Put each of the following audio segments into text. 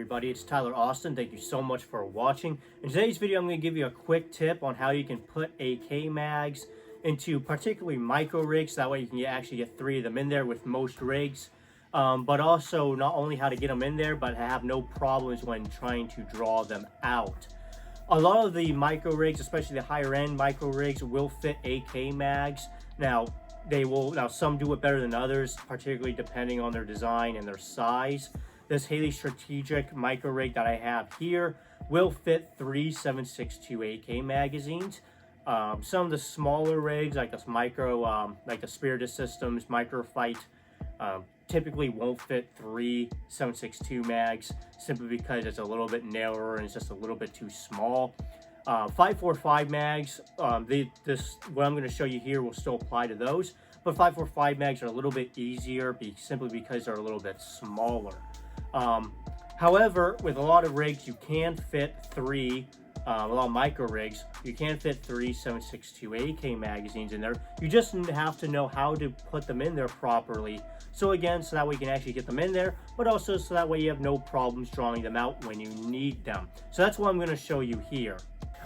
everybody, it's Tyler Austin. Thank you so much for watching. In today's video, I'm going to give you a quick tip on how you can put AK mags into particularly micro rigs. That way you can actually get 3 of them in there with most rigs. But also not only how to get them in there, but have no problems when trying to draw them out. A lot of the micro rigs, especially the higher end micro rigs, will fit AK mags. Now some do it better than others, particularly depending on their design and their size. This Haley Strategic micro rig that I have here will fit 3 7.62 AK magazines. Some of the smaller rigs, like this like the Spiritus Systems Microfight, typically won't fit 3 7.62 mags simply because it's a little bit narrower and it's just a little bit too small. 5.45 mags, what I'm going to show you here will still apply to those, but 5.45 mags are a little bit easier simply because they're a little bit smaller. However, with a lot of rigs, you can fit a lot of micro rigs, you can fit 3 7.62 AK magazines in there. You just have to know how to put them in there properly. So again, so that way you can actually get them in there, but also so that way you have no problems drawing them out when you need them. So that's what I'm going to show you here.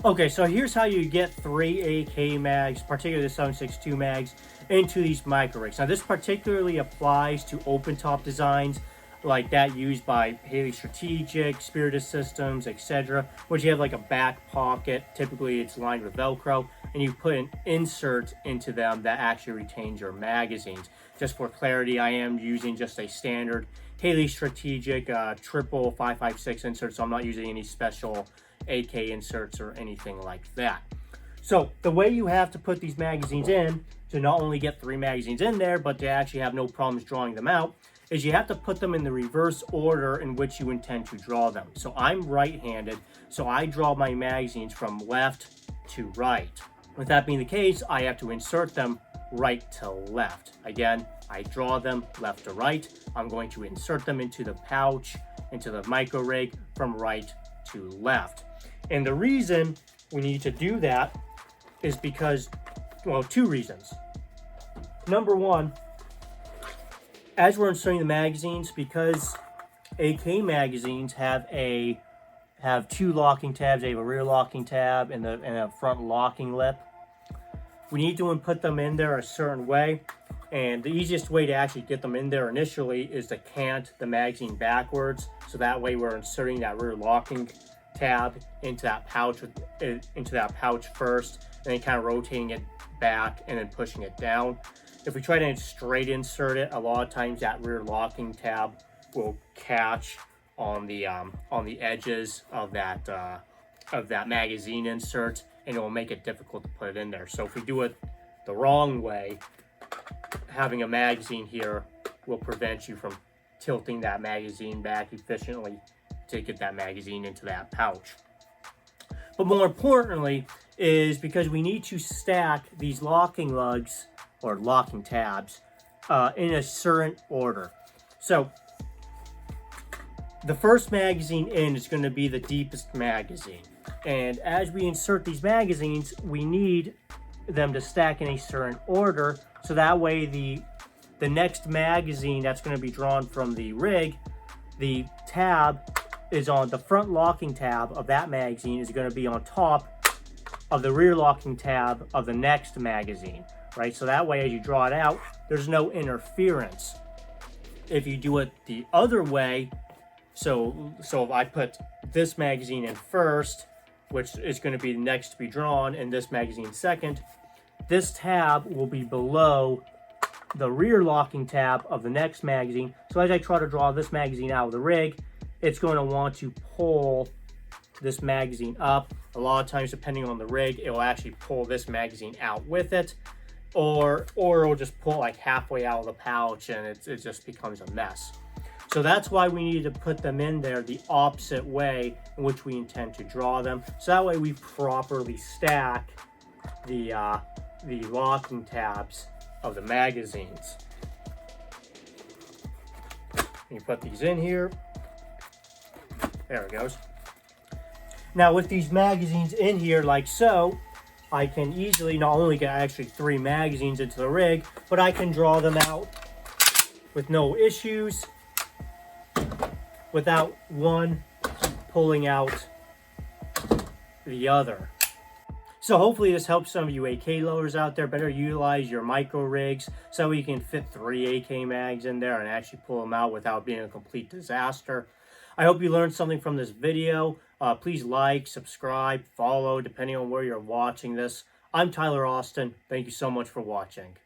Okay, so here's how you get 3 AK mags, particularly the 7.62 mags, into these micro rigs. Now this particularly applies to open top designs like that used by Haley Strategic, Spiritus Systems, etc., which you have like a back pocket. Typically it's lined with Velcro, and you put an insert into them that actually retains your magazines. Just for clarity, I am using just a standard Haley Strategic triple 5.56 insert, so I'm not using any special AK inserts or anything like that. So the way you have to put these magazines in to not only get 3 magazines in there, but to actually have no problems drawing them out, is you have to put them in the reverse order in which you intend to draw them. So I'm right-handed, so I draw my magazines from left to right. With that being the case, I have to insert them right to left. Again, I draw them left to right. I'm going to insert them into the pouch, into the micro rig from right to left. And the reason we need to do that is because, well, 2 reasons. Number one, as we're inserting the magazines, because AK magazines have 2 locking tabs, they have a rear locking tab and a front locking lip. We need to put them in there a certain way, and the easiest way to actually get them in there initially is to cant the magazine backwards, so that way we're inserting that rear locking tab into that pouch first, and then kind of rotating it back and then pushing it down. If we try to straight insert it, a lot of times that rear locking tab will catch on the edges of that magazine insert, and it will make it difficult to put it in there. So if we do it the wrong way, having a magazine here will prevent you from tilting that magazine back efficiently to get that magazine into that pouch. But more importantly is because we need to stack these locking lugs or locking tabs in a certain order. So the first magazine in is going to be the deepest magazine, and as we insert these magazines, we need them to stack in a certain order, so that way the next magazine that's going to be drawn from the rig, the tab is on the front locking tab of that magazine is going to be on top of the rear locking tab of the next magazine, right? So that way as you draw it out, there's no interference. If you do it the other way, so if I put this magazine in first, which is going to be the next to be drawn, and this magazine second, this tab will be below the rear locking tab of the next magazine. So as I try to draw this magazine out of the rig, it's going to want to pull this magazine up. A lot of times, depending on the rig, it will actually pull this magazine out with it, or it'll just pull like halfway out of the pouch, and it just becomes a mess. So that's why we need to put them in there the opposite way in which we intend to draw them. So that way we properly stack the locking tabs of the magazines. You put these in here. There it goes. Now with these magazines in here like so, I can easily not only get actually 3 magazines into the rig, but I can draw them out with no issues without one pulling out the other. So hopefully this helps some of you AK loaders out there better utilize your micro rigs so you can fit 3 AK mags in there and actually pull them out without being a complete disaster. I hope you learned something from this video. Please like, subscribe, follow, depending on where you're watching this. I'm Tyler Austin. Thank you so much for watching.